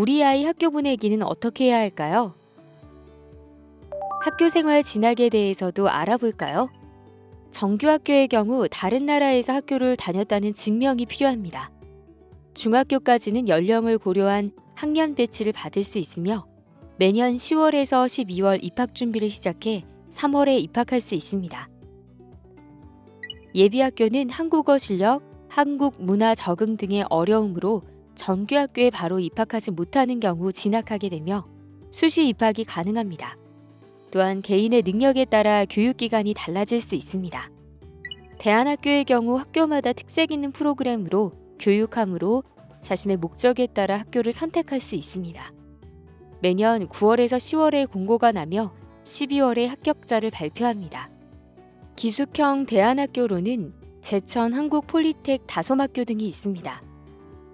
우리 아이 학교 보내기는 어떻게 해야 할까요? 학교 생활 진학에 대해서도 알아볼까요? 정규 학교의 경우 다른 나라에서 학교를 다녔다는 증명이 필요합니다. 중학교까지는 연령을 고려한 학년 배치를 받을 수 있으며 매년 10월에서 12월 입학 준비를 시작해 3월에 입학할 수 있습니다. 예비학교는 한국어 실력, 한국 문화 적응 등의 어려움으로 정규학교에 바로 입학하지 못하는 경우 진학하게 되며 수시 입학이 가능합니다. 또한 개인의 능력에 따라 교육기간이 달라질 수 있습니다. 대안학교의 경우 학교마다 특색 있는 프로그램으로 교육하므로 자신의 목적에 따라 학교를 선택할 수 있습니다. 매년 9월에서 10월에 공고가 나며 12월에 합격자를 발표합니다. 기숙형 대안학교로는 제천 한국폴리텍 다솜학교 등이 있습니다.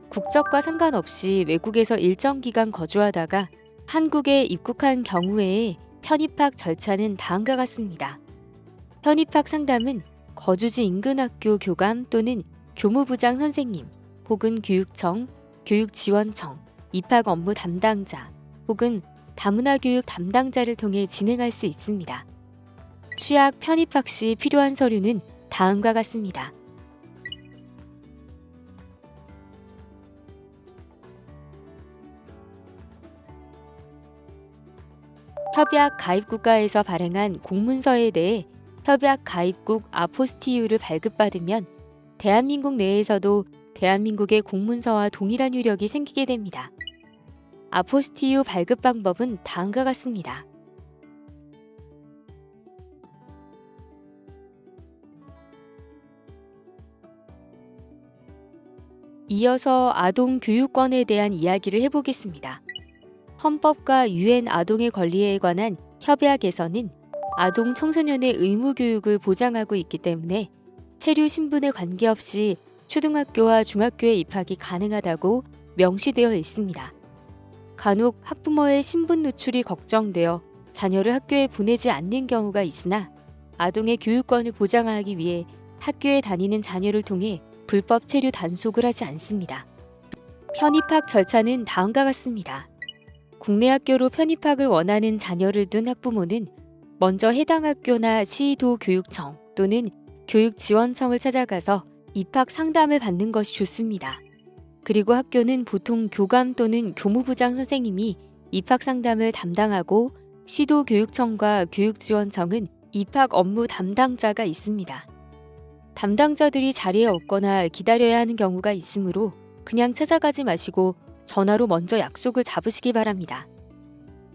국적과 상관없이 외국에서 일정 기간 거주하다가 한국에 입국한 경우에 편입학 절차는 다음과 같습니다. 편입학 상담은 거주지 인근 학교 교감 또는 교무부장 선생님 혹은 교육청, 교육지원청, 입학 업무 담당자 혹은 다문화교육 담당자를 통해 진행할 수 있습니다. 취약 편입학 시 필요한 서류는 다음과 같습니다. 협약 가입국가에서 발행한 공문서에 대해 협약 가입국 아포스티유를 발급받으면 대한민국 내에서도 대한민국의 공문서와 동일한 효력이 생기게 됩니다. 아포스티유 발급 방법은 다음과 같습니다. 이어서 아동 교육권에 대한 이야기를 해보겠습니다. 헌법과 유엔 아동의 권리에 관한 협약에서는 아동 청소년의 의무 교육을 보장하고 있기 때문에 체류 신분에 관계없이 초등학교와 중학교에 입학이 가능하다고 명시되어 있습니다. 간혹 학부모의 신분 노출이 걱정되어 자녀를 학교에 보내지 않는 경우가 있으나 아동의 교육권을 보장하기 위해 학교에 다니는 자녀를 통해 불법 체류 단속을 하지 않습니다. 편입학 절차는 다음과 같습니다. 국내 학교로 편입학을 원하는 자녀를 둔 학부모는 먼저 해당 학교나 시도교육청 또는 교육지원청을 찾아가서 입학 상담을 받는 것이 좋습니다. 그리고 학교는 보통 교감 또는 교무부장 선생님이 입학 상담을 담당하고 시도교육청과 교육지원청은 입학 업무 담당자가 있습니다. 담당자들이 자리에 없거나 기다려야 하는 경우가 있으므로 그냥 찾아가지 마시고 전화로 먼저 약속을 잡으시기 바랍니다.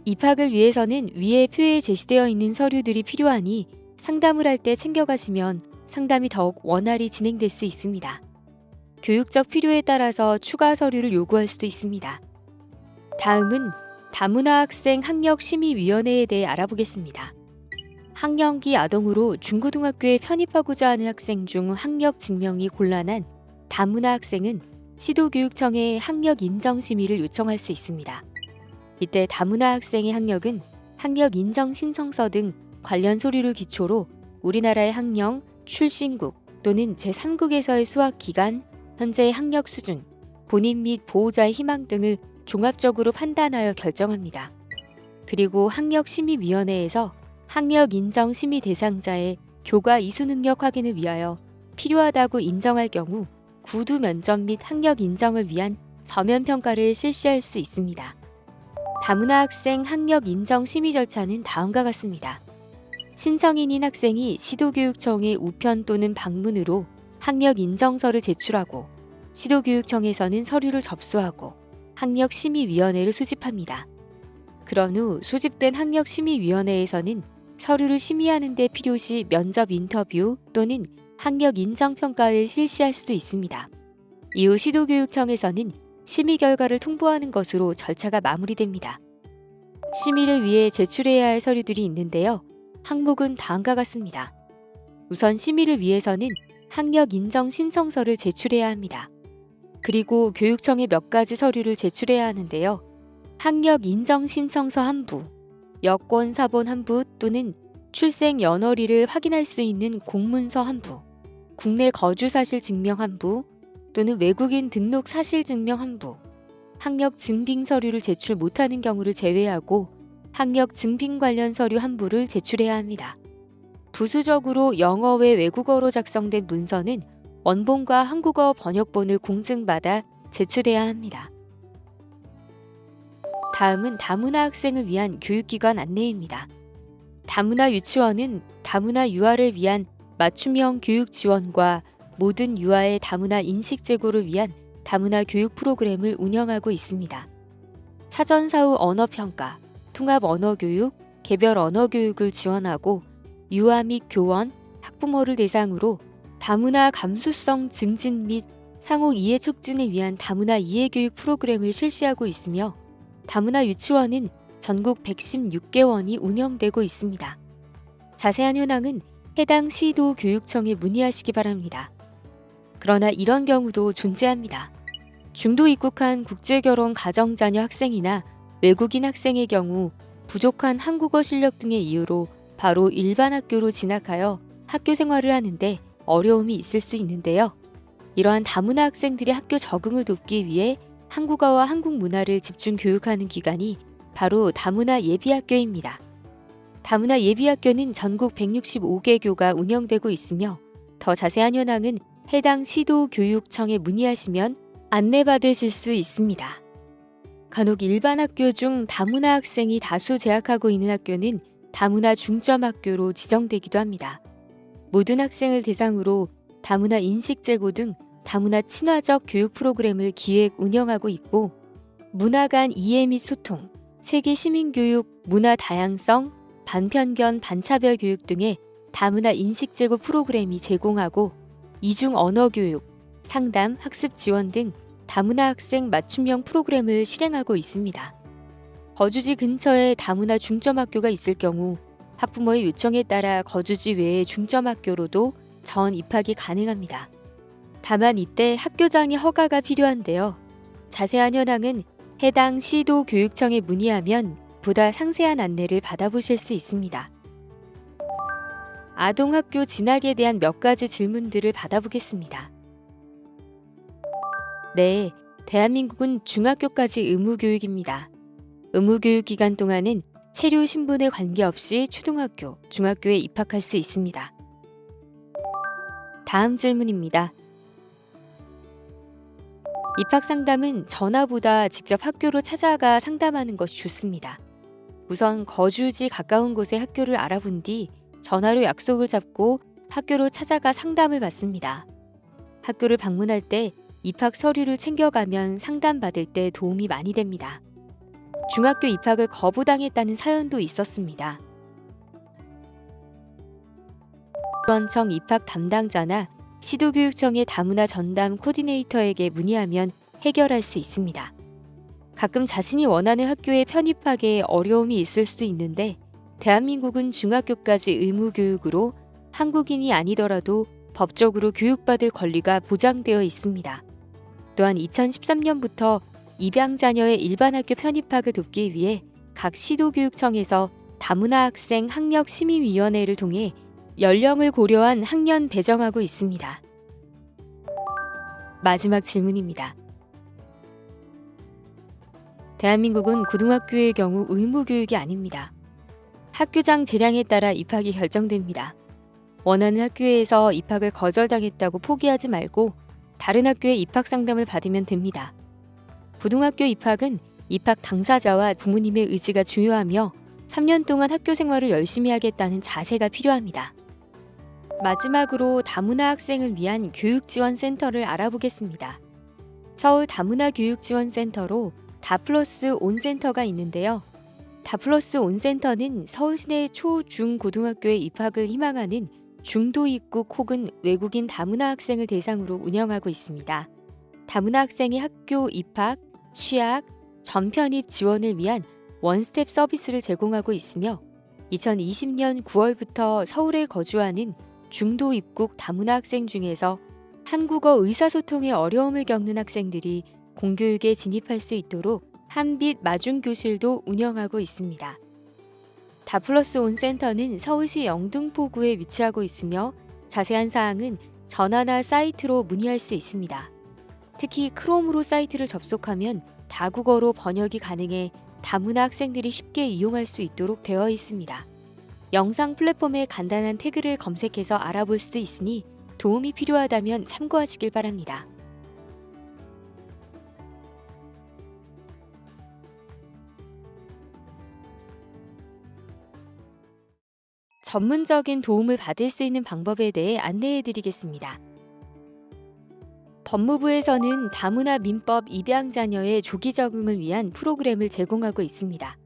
입학을 위해서는 위에 표에 제시되어 있는 서류들이 필요하니 상담을 할 때 챙겨가시면 상담이 더욱 원활히 진행될 수 있습니다. 교육적 필요에 따라서 추가 서류를 요구할 수도 있습니다. 다음은 다문화 학생 학력심의위원회에 대해 알아보겠습니다. 학령기 아동으로 중고등학교에 편입하고자 하는 학생 중 학력 증명이 곤란한 다문화 학생은 시도교육청에 학력 인정 심의를 요청할 수 있습니다. 이때 다문화 학생의 학력은 학력 인정 신청서 등 관련 서류를 기초로 우리나라의 학령, 출신국 또는 제3국에서의 수학 기간, 현재의 학력 수준, 본인 및 보호자의 희망 등을 종합적으로 판단하여 결정합니다. 그리고 학력심의위원회에서 학력 인정 심의 대상자의 교과 이수 능력 확인을 위하여 필요하다고 인정할 경우 구두 면접 및 학력 인정을 위한 서면 평가를 실시할 수 있습니다. 다문화 학생 학력 인정 심의 절차는 다음과 같습니다. 신청인인 학생이 시도교육청의 우편 또는 방문으로 학력 인정서를 제출하고 시도교육청에서는 서류를 접수하고 학력심의위원회를 수집합니다. 그런 후 소집된 학력심의위원회에서는 서류를 심의하는 데 필요시 면접 인터뷰 또는 학력 인정 평가를 실시할 수도 있습니다. 이후 시도교육청에서는 심의 결과를 통보하는 것으로 절차가 마무리됩니다. 심의를 위해 제출해야 할 서류들이 있는데요. 항목은 다음과 같습니다. 우선 심의를 위해서는 학력 인정 신청서를 제출해야 합니다. 그리고 교육청에 몇 가지 서류를 제출해야 하는데요. 학력 인정 신청서 한 부, 여권 사본 한 부 또는 출생 연월일을 확인할 수 있는 공문서 한 부, 국내 거주 사실 증명 한 부 또는 외국인 등록 사실 증명 한 부, 학력 증빙 서류를 제출 못하는 경우를 제외하고 학력 증빙 관련 서류 한 부를 제출해야 합니다. 부수적으로 영어 외 외국어로 작성된 문서는 원본과 한국어 번역본을 공증받아 제출해야 합니다. 다음은 다문화 학생을 위한 교육기관 안내입니다. 다문화 유치원은 다문화 유아를 위한 맞춤형 교육 지원과 모든 유아의 다문화 인식 제고를 위한 다문화 교육 프로그램을 운영하고 있습니다. 사전 사후 언어 평가, 통합 언어 교육, 개별 언어 교육을 지원하고 유아 및 교원, 학부모를 대상으로 다문화 감수성 증진 및 상호 이해 촉진을 위한 다문화 이해 교육 프로그램을 실시하고 있으며 다문화 유치원은 전국 116개원이 운영되고 있습니다. 자세한 현황은 해당 시도 교육청에 문의하시기 바랍니다. 그러나 이런 경우도 존재합니다. 중도 입국한 국제결혼 가정자녀 학생이나 외국인 학생의 경우 부족한 한국어 실력 등의 이유로 바로 일반 학교로 진학하여 학교 생활을 하는데 어려움이 있을 수 있는데요. 이러한 다문화 학생들의 학교 적응을 돕기 위해 한국어와 한국 문화를 집중 교육하는 기관이 바로 다문화 예비학교입니다. 다문화 예비학교는 전국 165개 교가 운영되고 있으며 더 자세한 현황은 해당 시도교육청에 문의하시면 안내받으실 수 있습니다. 간혹 일반 학교 중 다문화 학생이 다수 재학하고 있는 학교는 다문화 중점학교로 지정되기도 합니다. 모든 학생을 대상으로 다문화 인식제고 등 다문화 친화적 교육 프로그램을 기획 운영하고 있고 문화 간 이해 및 소통, 세계 시민교육, 문화 다양성, 반편견, 반차별 교육 등의 다문화 인식제고 프로그램이 제공하고 이중 언어 교육, 상담, 학습 지원 등 다문화 학생 맞춤형 프로그램을 실행하고 있습니다. 거주지 근처에 다문화 중점학교가 있을 경우 학부모의 요청에 따라 거주지 외의 중점학교로도 전 입학이 가능합니다. 다만 이때 학교장의 허가가 필요한데요. 자세한 현황은 해당 시도 교육청에 문의하면 보다 상세한 안내를 받아보실 수 있습니다. 아동학교 진학에 대한 몇 가지 질문들을 받아보겠습니다. 네, 대한민국은 중학교까지 의무교육입니다. 의무교육 기간 동안은 체류 신분에 관계없이 초등학교, 중학교에 입학할 수 있습니다. 다음 질문입니다. 입학 상담은 전화보다 직접 학교로 찾아가 상담하는 것이 좋습니다. 우선 거주지 가까운 곳의 학교를 알아본 뒤 전화로 약속을 잡고 학교로 찾아가 상담을 받습니다. 학교를 방문할 때 입학 서류를 챙겨가면 상담받을 때 도움이 많이 됩니다. 중학교 입학을 거부당했다는 사연도 있었습니다. 지원청 입학 담당자나 시도교육청의 다문화 전담 코디네이터에게 문의하면 해결할 수 있습니다. 가끔 자신이 원하는 학교에 편입하기에 어려움이 있을 수도 있는데 대한민국은 중학교까지 의무교육으로 한국인이 아니더라도 법적으로 교육받을 권리가 보장되어 있습니다. 또한 2013년부터 입양 자녀의 일반 학교 편입학을 돕기 위해 각 시도교육청에서 다문화 학생 학력심의위원회를 통해 연령을 고려한 학년 배정하고 있습니다. 마지막 질문입니다. 대한민국은 고등학교의 경우 의무교육이 아닙니다. 학교장 재량에 따라 입학이 결정됩니다. 원하는 학교에서 입학을 거절당했다고 포기하지 말고 다른 학교에 입학 상담을 받으면 됩니다. 고등학교 입학은 입학 당사자와 부모님의 의지가 중요하며 3년 동안 학교 생활을 열심히 하겠다는 자세가 필요합니다. 마지막으로 다문화 학생을 위한 교육지원센터를 알아보겠습니다. 서울 다문화 교육지원센터로 다플러스 온센터가 있는데요. 다플러스 온센터는 서울 시내 초, 중, 고등학교에 입학을 희망하는 중도 입국 혹은 외국인 다문화 학생을 대상으로 운영하고 있습니다. 다문화 학생의 학교 입학, 취학, 전편입 지원을 위한 원스텝 서비스를 제공하고 있으며 2020년 9월부터 서울에 거주하는 중도 입국 다문화 학생 중에서 한국어 의사소통에 어려움을 겪는 학생들이 공교육에 진입할 수 있도록 한빛 마중교실도 운영하고 있습니다. 다플러스 온센터는 서울시 영등포구에 위치하고 있으며 자세한 사항은 전화나 사이트로 문의할 수 있습니다. 특히 크롬으로 사이트를 접속하면 다국어로 번역이 가능해 다문화 학생들이 쉽게 이용할 수 있도록 되어 있습니다. 영상 플랫폼에 간단한 태그를 검색해서 알아볼 수도 있으니 도움이 필요하다면 참고하시길 바랍니다. 전문적인 도움을 받을 수 있는 방법에 대해 안내해 드리겠습니다. 법무부에서는 다문화 민법 입양 자녀의 조기 적응을 위한 프로그램을 제공하고 있습니다.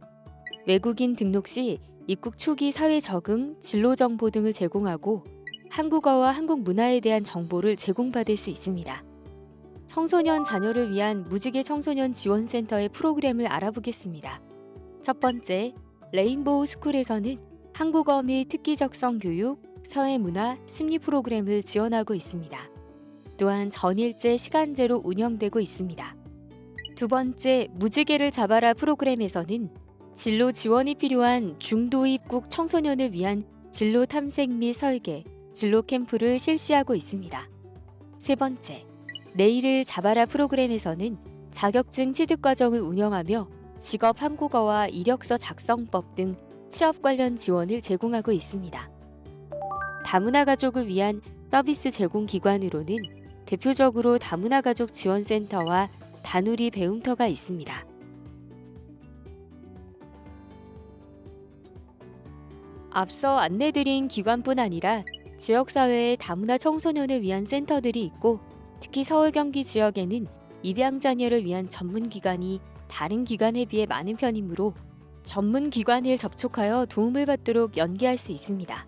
외국인 등록 시 입국 초기 사회 적응, 진로 정보 등을 제공하고 한국어와 한국 문화에 대한 정보를 제공받을 수 있습니다. 청소년 자녀를 위한 무지개 청소년 지원센터의 프로그램을 알아보겠습니다. 첫 번째, 레인보우 스쿨에서는 한국어 및 특기적성 교육, 사회문화, 심리 프로그램을 지원하고 있습니다. 또한 전일제 시간제로 운영되고 있습니다. 두 번째, 무지개를 잡아라 프로그램에서는 진로 지원이 필요한 중도 입국 청소년을 위한 진로 탐색 및 설계, 진로 캠프를 실시하고 있습니다. 세 번째, 내일을 잡아라 프로그램에서는 자격증 취득 과정을 운영하며 직업 한국어와 이력서 작성법 등 취업 관련 지원을 제공하고 있습니다. 다문화 가족을 위한 서비스 제공 기관으로는 대표적으로 다문화 가족 지원센터와 다누리 배움터가 있습니다. 앞서 안내드린 기관뿐 아니라 지역사회의 다문화 청소년을 위한 센터들이 있고 특히 서울 경기 지역에는 입양 자녀를 위한 전문기관이 다른 기관에 비해 많은 편이므로 전문기관을 접촉하여 도움을 받도록 연계할 수 있습니다.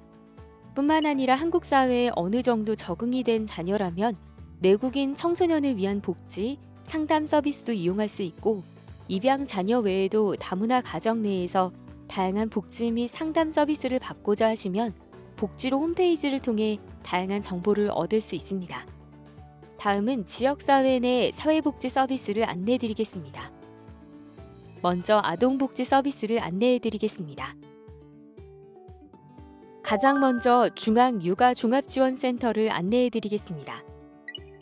뿐만 아니라 한국 사회에 어느 정도 적응이 된 자녀라면 내국인 청소년을 위한 복지, 상담 서비스도 이용할 수 있고 입양 자녀 외에도 다문화 가정 내에서 다양한 복지 및 상담 서비스를 받고자 하시면 복지로 홈페이지를 통해 다양한 정보를 얻을 수 있습니다. 다음은 지역사회 내 사회복지 서비스를 안내해드리겠습니다. 먼저 아동복지 서비스를 안내해드리겠습니다. 가장 먼저 중앙육아종합지원센터를 안내해드리겠습니다.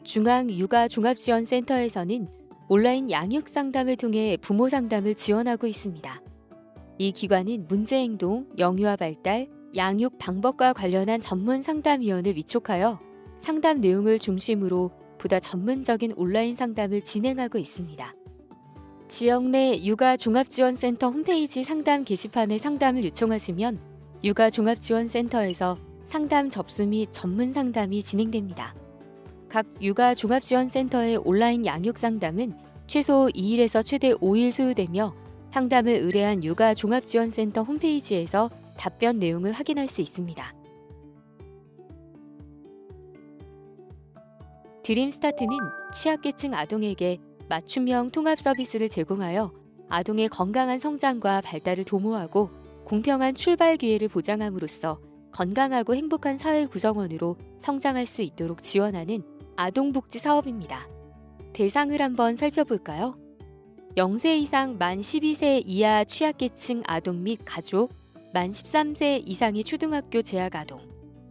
중앙육아종합지원센터에서는 온라인 양육 상담을 통해 부모 상담을 지원하고 있습니다. 이 기관은 문제행동, 영유아 발달, 양육 방법과 관련한 전문 상담위원을 위촉하여 상담 내용을 중심으로 보다 전문적인 온라인 상담을 진행하고 있습니다. 지역 내 육아종합지원센터 홈페이지 상담 게시판에 상담을 요청하시면 육아종합지원센터에서 상담 접수 및 전문 상담이 진행됩니다. 각 육아종합지원센터의 온라인 양육 상담은 최소 2일에서 최대 5일 소요되며 상담을 의뢰한 육아종합지원센터 홈페이지에서 답변 내용을 확인할 수 있습니다. 드림스타트는 취약계층 아동에게 맞춤형 통합 서비스를 제공하여 아동의 건강한 성장과 발달을 도모하고 공평한 출발 기회를 보장함으로써 건강하고 행복한 사회 구성원으로 성장할 수 있도록 지원하는 아동복지 사업입니다. 대상을 한번 살펴볼까요? 0세 이상 만 12세 이하 취약계층 아동 및 가족, 만 13세 이상의 초등학교 재학 아동,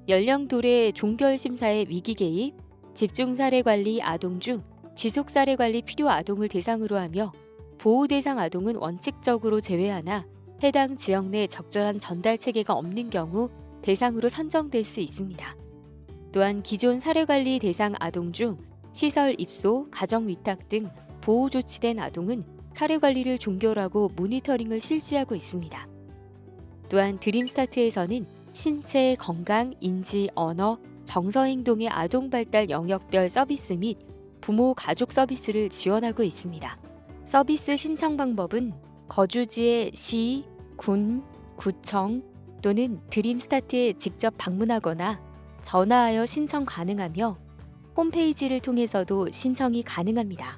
연령도래 종결심사의 위기 개입, 집중사례관리 아동 중 지속사례관리 필요 아동을 대상으로 하며 보호대상 아동은 원칙적으로 제외하나 해당 지역 내 적절한 전달 체계가 없는 경우 대상으로 선정될 수 있습니다. 또한 기존 사례관리 대상 아동 중 시설 입소, 가정 위탁 등 보호 조치된 아동은 사례관리를 종결하고 모니터링을 실시하고 있습니다. 또한 드림스타트에서는 신체, 건강, 인지, 언어, 정서행동의 아동 발달 영역별 서비스 및 부모 가족 서비스를 지원하고 있습니다. 서비스 신청 방법은 거주지의 시, 군, 구청 또는 드림스타트에 직접 방문하거나 전화하여 신청 가능하며 홈페이지를 통해서도 신청이 가능합니다.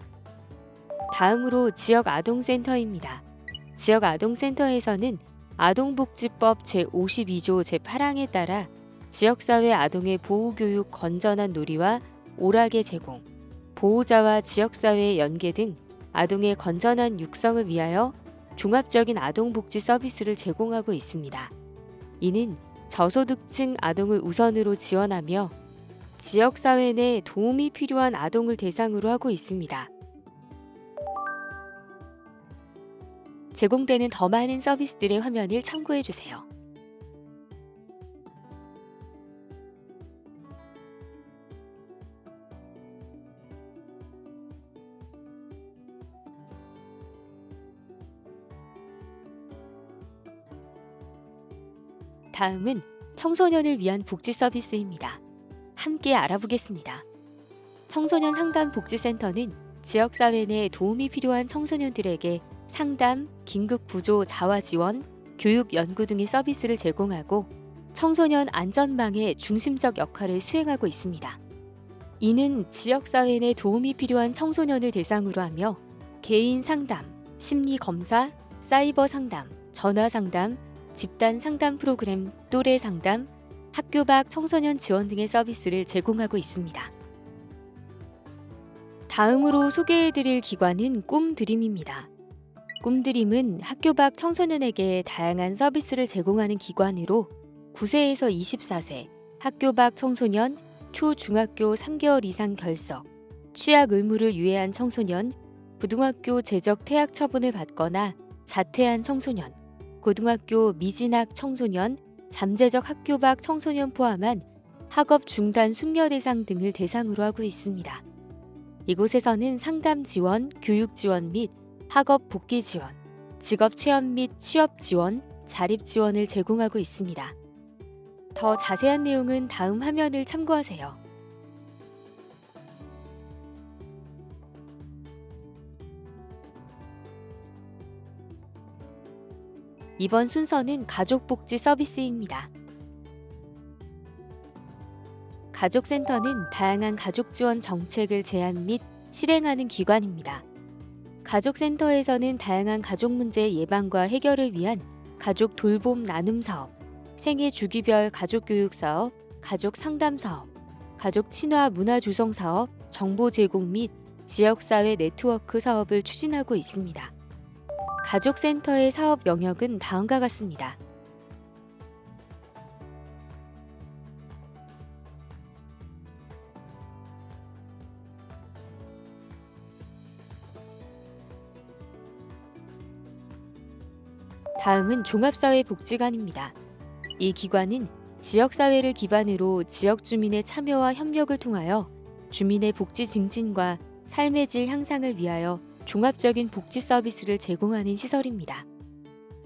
다음으로 지역아동센터입니다. 지역아동센터에서는 아동복지법 제52조 제8항에 따라 지역사회 아동의 보호교육 건전한 놀이와 오락의 제공, 보호자와 지역사회의 연계 등 아동의 건전한 육성을 위하여 종합적인 아동복지 서비스를 제공하고 있습니다. 이는 저소득층 아동을 우선으로 지원하며 지역사회 내 도움이 필요한 아동을 대상으로 하고 있습니다. 제공되는 더 많은 서비스들의 화면을 참고해 주세요. 다음은 청소년을 위한 복지 서비스입니다. 함께 알아보겠습니다. 청소년 상담 복지센터는 지역사회 내 도움이 필요한 청소년들에게 상담, 긴급 구조 자화 지원, 교육 연구 등의 서비스를 제공하고 청소년 안전망의 중심적 역할을 수행하고 있습니다. 이는 지역사회 내 도움이 필요한 청소년을 대상으로 하며 개인 상담, 심리 검사, 사이버 상담, 전화 상담, 집단 상담 프로그램, 또래 상담, 학교 밖 청소년 지원 등의 서비스를 제공하고 있습니다. 다음으로 소개해드릴 기관은 꿈드림입니다. 꿈드림은 학교 밖 청소년에게 다양한 서비스를 제공하는 기관으로 9세에서 24세, 학교 밖 청소년, 초중학교 3개월 이상 결석, 취약 의무를 유예한 청소년, 고등학교 재적 퇴학 처분을 받거나 자퇴한 청소년, 고등학교 미진학 청소년, 잠재적 학교 밖 청소년 포함한 학업 중단 숙려 대상 등을 대상으로 하고 있습니다. 이곳에서는 상담 지원, 교육 지원 및 학업 복귀 지원, 직업 체험 및 취업 지원, 자립 지원을 제공하고 있습니다. 더 자세한 내용은 다음 화면을 참고하세요. 이번 순서는 가족복지 서비스입니다. 가족센터는 다양한 가족 지원 정책을 제안 및 실행하는 기관입니다. 가족센터에서는 다양한 가족 문제 예방과 해결을 위한 가족 돌봄 나눔 사업, 생애 주기별 가족 교육 사업, 가족 상담 사업, 가족 친화 문화 조성 사업, 정보 제공 및 지역사회 네트워크 사업을 추진하고 있습니다. 가족센터의 사업 영역은 다음과 같습니다. 다음은 종합사회복지관입니다. 이 기관은 지역사회를 기반으로 지역 주민의 참여와 협력을 통하여 주민의 복지 증진과 삶의 질 향상을 위하여 종합적인 복지 서비스를 제공하는 시설입니다.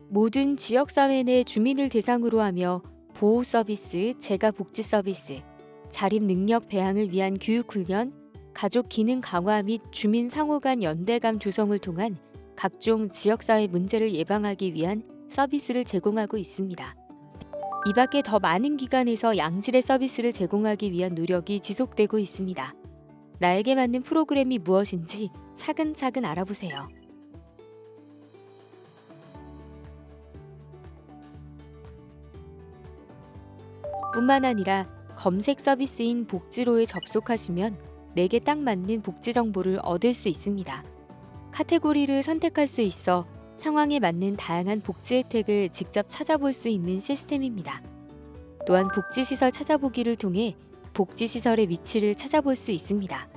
모든 지역사회 내 주민을 대상으로 하며 보호 서비스, 재가 복지 서비스, 자립 능력 배양을 위한 교육훈련, 가족 기능 강화 및 주민 상호 간 연대감 조성을 통한 각종 지역사회 문제를 예방하기 위한 서비스를 제공하고 있습니다. 이 밖에 더 많은 기관에서 양질의 서비스를 제공하기 위한 노력이 지속되고 있습니다. 나에게 맞는 프로그램이 무엇인지 차근차근 알아보세요. 뿐만 아니라 검색 서비스인 복지로에 접속하시면 내게 딱 맞는 복지 정보를 얻을 수 있습니다. 카테고리를 선택할 수 있어 상황에 맞는 다양한 복지 혜택을 직접 찾아볼 수 있는 시스템입니다. 또한 복지시설 찾아보기를 통해 복지시설의 위치를 찾아볼 수 있습니다.